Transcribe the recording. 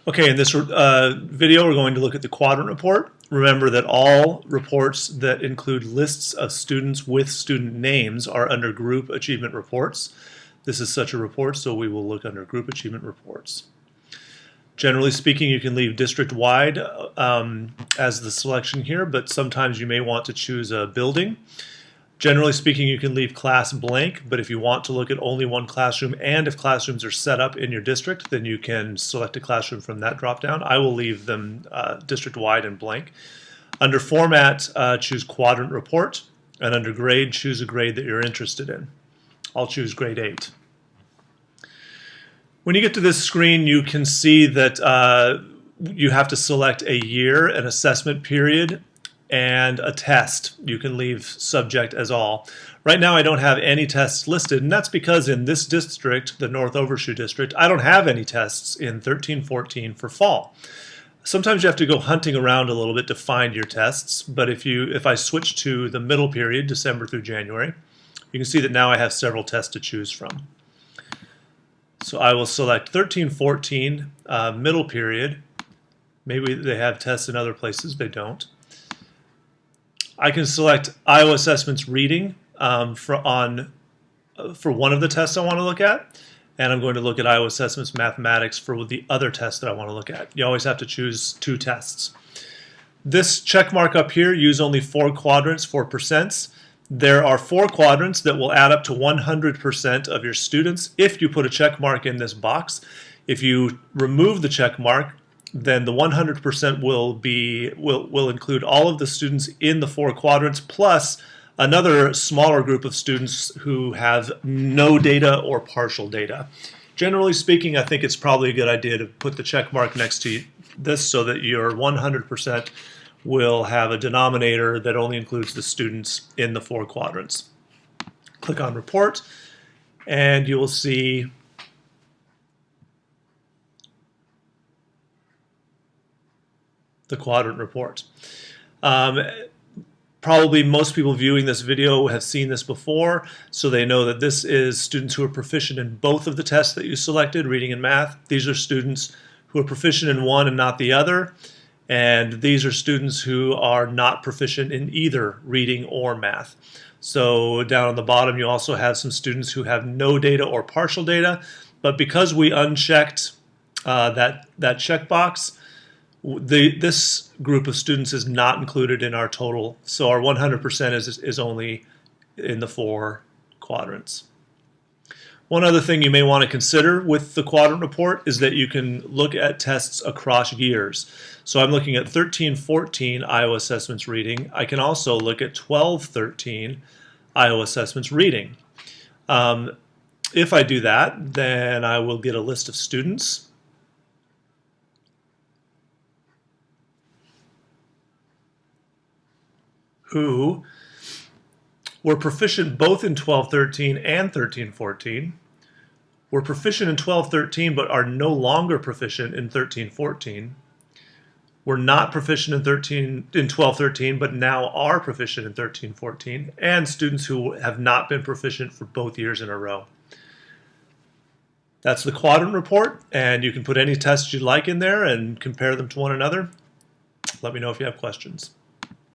Okay, in this video we're going to look at the Quadrant Report. Remember that all reports that include lists of students with student names are under Group Achievement Reports. This is such a report, so we will look under Group Achievement Reports. Generally speaking, you can leave district-wide as the selection here, but sometimes you may want to choose a building. Generally speaking, you can leave class blank, but if you want to look at only one classroom and if classrooms are set up in your district, then you can select a classroom from that drop-down. I will leave them district-wide and blank. Under Format, choose Quadrant Report, and under Grade, choose a grade that you're interested in. I'll choose Grade 8. When you get to this screen, you can see that you have to select a year, an assessment period, and a test. You can leave subject as all. Right now I don't have any tests listed, and that's because in this district, the North Overshoe District, I don't have any tests in 13-14 for fall. Sometimes you have to go hunting around a little bit to find your tests, but if I switch to the middle period, December through January, you can see that now I have several tests to choose from. So I will select 13-14 middle period. Maybe they have tests in other places, they don't. I can select Iowa Assessments Reading for one of the tests I want to look at, and I'm going to look at Iowa Assessments Mathematics for the other test that I want to look at. You always have to choose two tests. This check mark up here, use only 4 quadrants for percents. There are 4 quadrants that will add up to 100% of your students if you put a check mark in this box. If you remove the check mark, then the 100% will include all of the students in the 4 quadrants plus another smaller group of students who have no data or partial data. Generally speaking, I think it's probably a good idea to put the check mark next to this so that your 100% will have a denominator that only includes the students in the 4 quadrants. Click on Report, and you will see the Quadrant Report. Probably most people viewing this video have seen this before, so they know that this is students who are proficient in both of the tests that you selected, reading and math. These are students who are proficient in one and not the other, and these are students who are not proficient in either reading or math. So down on the bottom you also have some students who have no data or partial data, but because we unchecked that checkbox, this group of students is not included in our total, so our 100% is only in the 4 quadrants. One other thing you may want to consider with the Quadrant Report is that you can look at tests across years. So I'm looking at 13-14 Iowa Assessments Reading. I can also look at 12-13 Iowa Assessments Reading. If I do that, then I will get a list of students. Who were proficient both in 12-13 and 13-14, were proficient in 12-13 but are no longer proficient in 13-14, were not proficient in 12-13 but now are proficient in 13-14, and students who have not been proficient for both years in a row. That's the Quadrant Report, and you can put any tests you'd like in there and compare them to one another. Let me know if you have questions.